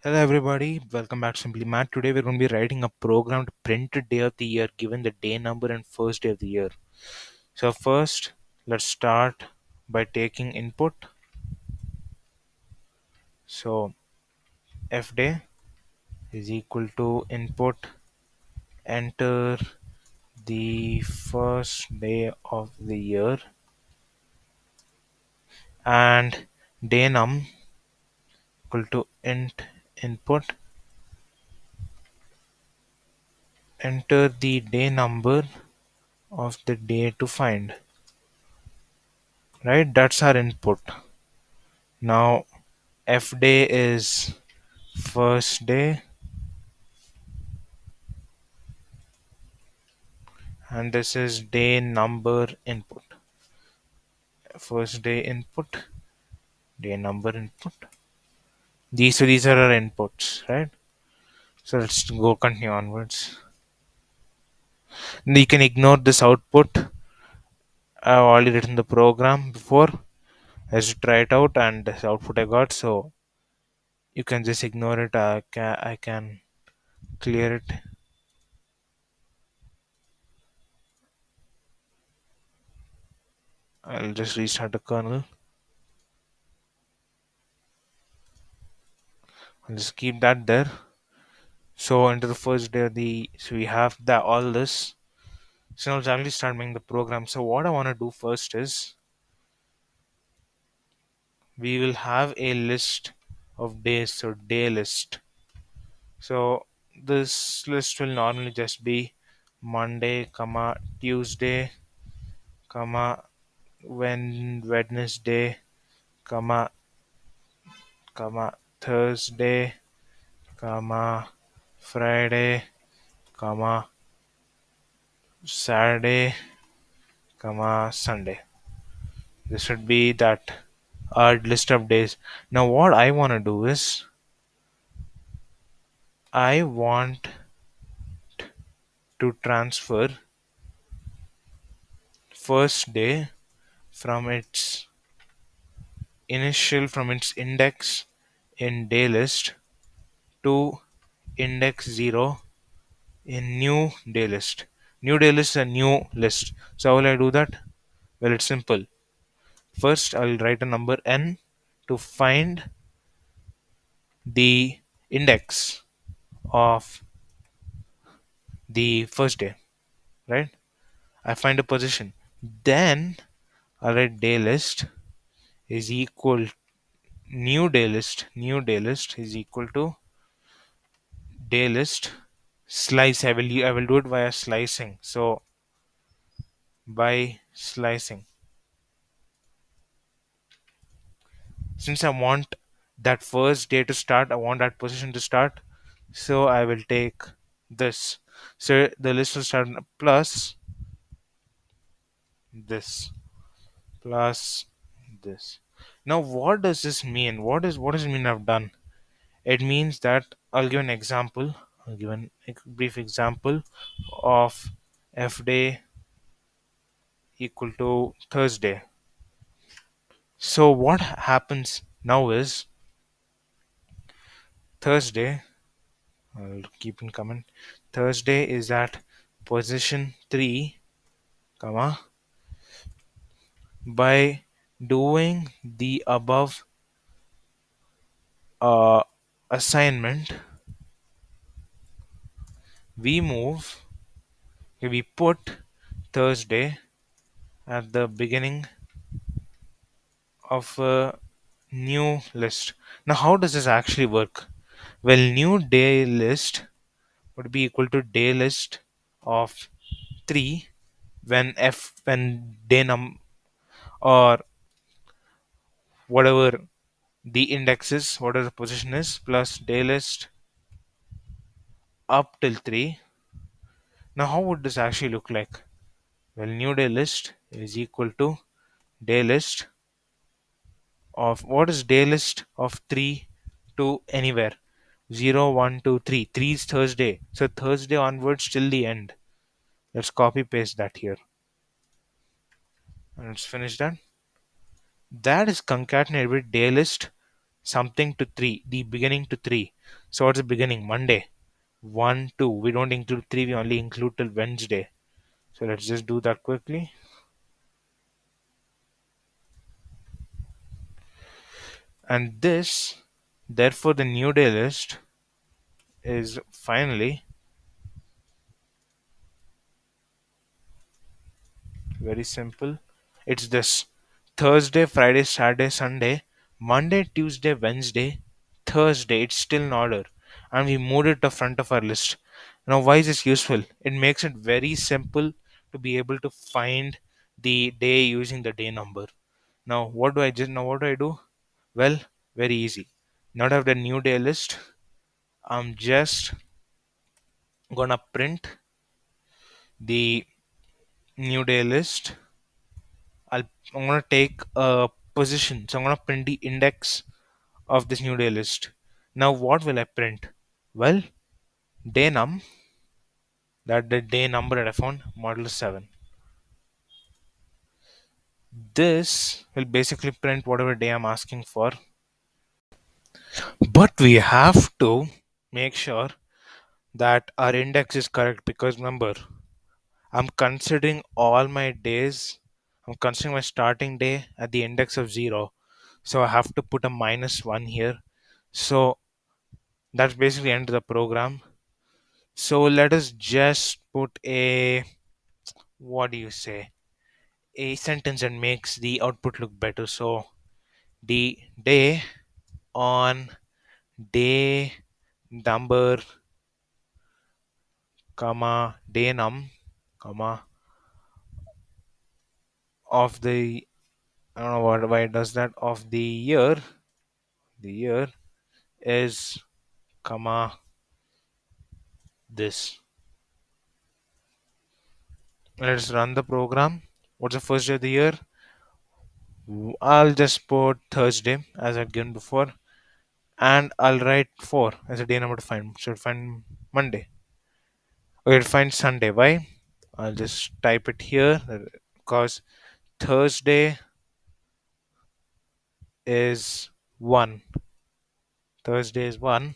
Hello everybody, welcome back to Simply Math. Today we're going to be writing a program to print the day of the year given the day number and first day of the year. So first, let's start by taking input. So f day is equal to input, enter the first day of the year, and day num equal to int input, enter the day number of the day to find. Right, that's our input. Now f day is first day and this is day number input. First day input, day number input. These are our inputs, right? So let's go continue onwards. You can ignore this output. I've already written the program before. Let's try it out and this output I got. So you can just ignore it. I can clear it. I'll just restart the kernel. I'll just keep that there. So into the first day of the so we have the all this. So now let's actually start making the program. So what I want to do first is we will have a list of days, so day list. So this list will normally just be Monday, comma Tuesday, comma Wednesday, comma Thursday, comma Friday, comma Saturday, comma Sunday. This should be that our list of days. Now what I want to do is I want to transfer first day from its from its index in day list to index 0 in new day list. New day list is a new list. So how will I do that? Well, it's simple. First, I'll write a number n to find the index of the first day, right? I find a position. Then I'll write day list is equal new day list is equal to day list slice. I will do it via slicing. So by slicing, since I want that first day to start, I want that position to start, so I will take this. So the list will start plus this plus this. Now what does this mean? What does it mean I've done? It means that I'll give an example. I'll give a brief example of f day equal to Thursday. So what happens now is Thursday, I'll keep in comment. Thursday is at position 3, comma, by doing the above uh, assignment, we move, we put Thursday at the beginning of a new list. Now, how does this actually work? Well, new day list would be equal to day list of 3 when day num or whatever the index is, whatever the position is, plus day list up till 3. Now, how would this actually look like? Well, new day list is equal to day list of what is day list of 3 to anywhere 0, 1, 2, 3. 3 is Thursday, so Thursday onwards till the end. Let's copy paste that here and let's finish that. That is concatenated with day list something to 3, the beginning to 3. So what's the beginning? Monday. 1, 2. We don't include 3, we only include till Wednesday. So let's just do that quickly. And this, therefore, the new day list is finally very simple. It's this: Thursday, Friday, Saturday, Sunday, Monday, Tuesday, Wednesday, Thursday. It's still in order. And we moved it to front of our list. Now, why is this useful? It makes it very simple to be able to find the day using the day number. Now what do I do? Well, very easy. Now that I have the new day list, I'm just gonna print the new day list. I'm gonna take a position. So I'm gonna print the index of this new day list. Now what will I print? Well, day num, that the day number that I found, model 7. This will basically print whatever day I'm asking for. But we have to make sure that our index is correct, because remember, I'm considering all my days. I'm considering my starting day at the index of 0. So I have to put a -1 here. So that's basically end of the program. So let us just put a, what do you say, a sentence that makes the output look better. So the day on day number, comma, day num, comma, of the, I don't know why it does that, of the year is, comma, this. Let's run the program. What's the first day of the year? I'll just put Thursday as I'd given before, and I'll write 4 as a day number to find. So find Monday. Okay, to find Sunday. Why? I'll just type it here because Thursday is 1. Thursday is 1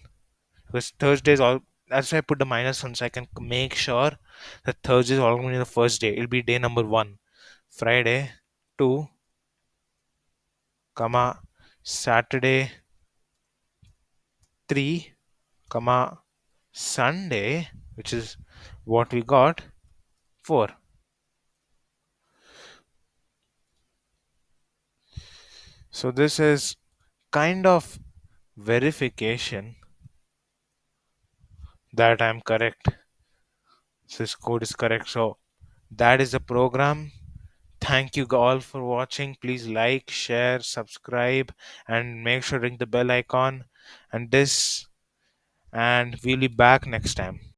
because Thursday is all. That's why I put the -1 so I can make sure that Thursday is all going to be the first day. It'll be day number 1. Friday 2, comma, Saturday 3, comma, Sunday, which is what we got, 4. So this is kind of verification that I'm correct. So this code is correct. So that is the program. Thank you all for watching. Please like, share, subscribe, and make sure to ring the bell icon. And we'll be back next time.